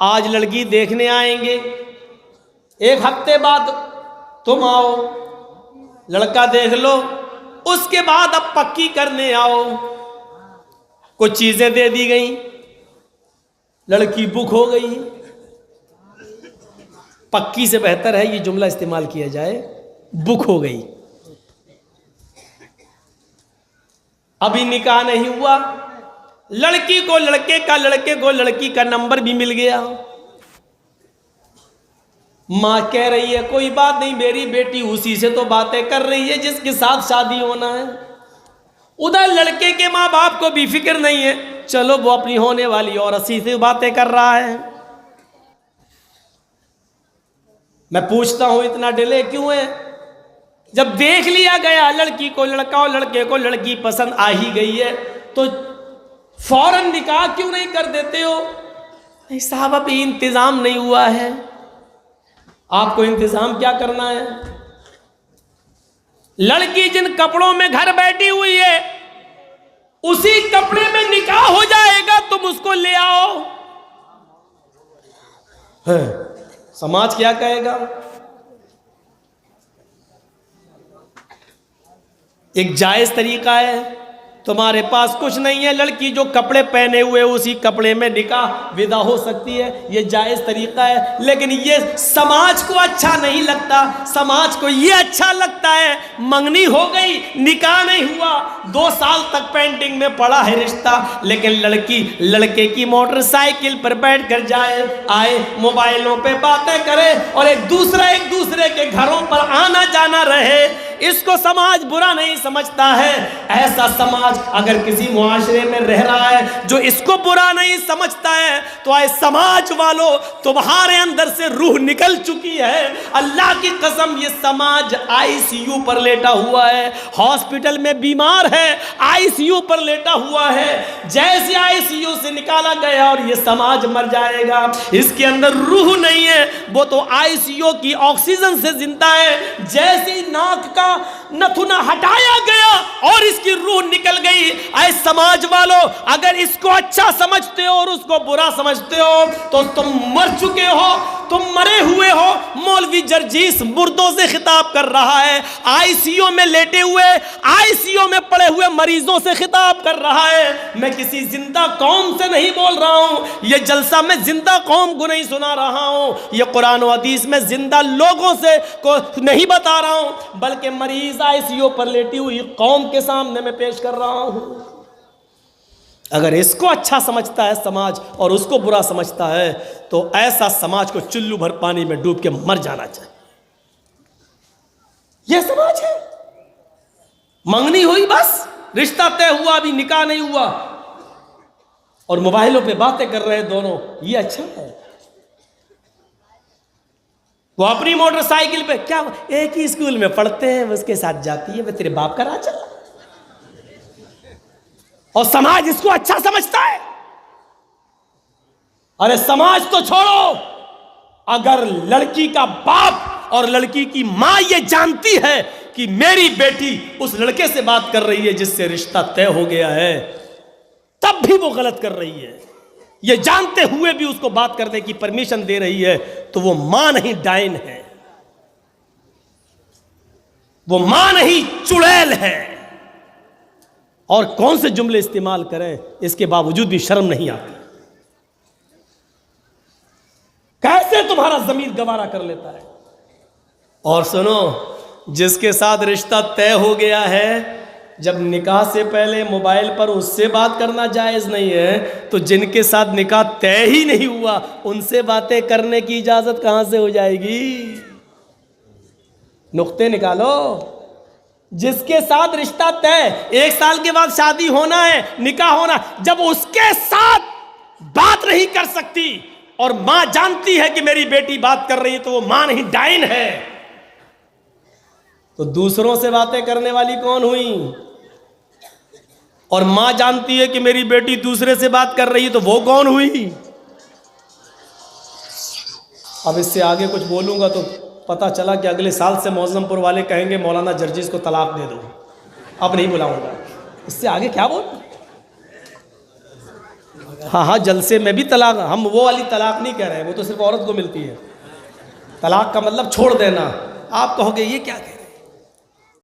आज लड़की देखने आएंगे, एक हफ्ते बाद तुम आओ, लड़का देख लो, उसके बाद अब पक्की करने आओ। कुछ चीजें दे दी गई, लड़की बुक हो गई। पक्की से बेहतर है ये जुमला इस्तेमाल किया जाए, बुक हो गई। अभी निकाह नहीं हुआ, लड़की को लड़के का, लड़के को लड़की का नंबर भी मिल गया। मां कह रही है कोई बात नहीं, मेरी बेटी उसी से तो बातें कर रही है जिसके साथ शादी होना है। उधर लड़के के माँ बाप को भी फिक्र नहीं है, चलो वो अपनी होने वाली औरत से बातें कर रहा है। मैं पूछता हूं इतना डिले क्यों है? जब देख लिया गया लड़की को लड़का और लड़के को लड़की पसंद आ ही गई है तो फौरन निकाह क्यों नहीं कर देते हो? नहीं साहब, अभी इंतजाम नहीं हुआ है। आपको इंतजाम क्या करना है? लड़की जिन कपड़ों में घर बैठी हुई है उसी कपड़े में निकाह हो जाएगा, तुम उसको ले आओ। है, समाज क्या कहेगा? एक जायज तरीका है, तुम्हारे पास कुछ नहीं है, लड़की जो कपड़े पहने हुए उसी कपड़े में निकाह विदा हो सकती है, ये जायज तरीका है। लेकिन ये समाज को अच्छा नहीं लगता। समाज को ये अच्छा लगता है मंगनी हो गई, निकाह नहीं हुआ, 2 साल तक पेंटिंग में पड़ा है रिश्ता, लेकिन लड़की लड़के की मोटरसाइकिल पर बैठ कर जाए आए, मोबाइलों पे बातें करे और एक दूसरे के घरों पर आना जाना रहे, इसको समाज बुरा नहीं समझता है। ऐसा समाज अगर किसी मुआशरे में रह रहा है जो इसको बुरा नहीं समझता है, तो आए समाज वालों, तुम्हारे अंदर से रूह निकल चुकी है। अल्लाह की कसम, ये समाज आईसीयू पर लेटा हुआ है, हॉस्पिटल में बीमार है, आईसीयू पर लेटा हुआ है। जैसे आईसीयू से निकाला गया और ये समाज मर जाएगा, इसके अंदर रूह नहीं है, वो तो आईसीयू की ऑक्सीजन से जिंदा है। जैसे नाक का नथुना हटाया गया और इसकी रूह निकल गई। ऐ समाज वालों, अगर इसको अच्छा समझते हो और उसको बुरा समझते हो तो तुम मर चुके हो, तुम मरे हुए हो। मौलवी जर्जीस मुर्दों से खिताब कर रहा है, आईसीयू में लेटे हुए, आईसीयू में पड़े हुए मरीजों से खिताब कर रहा है। मैं किसी जिंदा कौम से नहीं बोल रहा हूं, यह जलसा मैं जिंदा कौम को नहीं सुना रहा हूं, यह कुरान और हदीस में जिंदा लोगों से को नहीं बता रहा हूं, बल्कि मरीज आईसीयू पर लेटी हुई कौम के सामने मैं पेश कर रहा हूं। अगर इसको अच्छा समझता है समाज और उसको बुरा समझता है, तो ऐसा समाज को चुल्लू भर पानी में डूब के मर जाना चाहिए। यह समाज है। मंगनी हुई, बस रिश्ता तय हुआ, अभी निकाह नहीं हुआ और मोबाइलों पे बातें कर रहे हैं दोनों, ये अच्छा है। वो अपनी मोटरसाइकिल पे, क्या एक ही स्कूल में पढ़ते हैं, उसके साथ जाती है, वह तेरे बाप का राज चला, और समाज इसको अच्छा समझता है। अरे समाज तो छोड़ो, अगर लड़की का बाप और लड़की की मां ये जानती है कि मेरी बेटी उस लड़के से बात कर रही है जिससे रिश्ता तय हो गया है, तब भी वो गलत कर रही है, ये जानते हुए भी उसको बात करने की परमिशन दे रही है, तो वो मां नहीं डायन है, वो मां नहीं चुड़ैल है। और कौन से जुमले इस्तेमाल करें, इसके बावजूद भी शर्म नहीं आती। कैसे तुम्हारा ज़मीर गवारा कर लेता है। और सुनो, जिसके साथ रिश्ता तय हो गया है, जब निकाह से पहले मोबाइल पर उससे बात करना जायज़ नहीं है, तो जिनके साथ निकाह तय ही नहीं हुआ उनसे बातें करने की इजाज़त कहां से हो जाएगी? नुक्ते निकालो। जिसके साथ रिश्ता तय, 1 साल के बाद शादी होना है, निकाह होना, जब उसके साथ बात नहीं कर सकती और मां जानती है कि मेरी बेटी बात कर रही है, तो वो मां नहीं डायन है। तो दूसरों से बातें करने वाली कौन हुई? और मां जानती है कि मेरी बेटी दूसरे से बात कर रही है, तो वो कौन हुई? अब इससे आगे कुछ बोलूंगा तो पता चला कि अगले साल से मौजमपुर वाले कहेंगे मौलाना जर्जीस को तलाक दे दो, अब नहीं बुलाऊंगा। इससे आगे क्या बोल? हाँ हाँ, जलसे में भी तलाक, हम वो वाली तलाक नहीं कह रहे हैं, वो तो सिर्फ औरत को मिलती है। तलाक का मतलब छोड़ देना। आप कहोगे ये क्या है?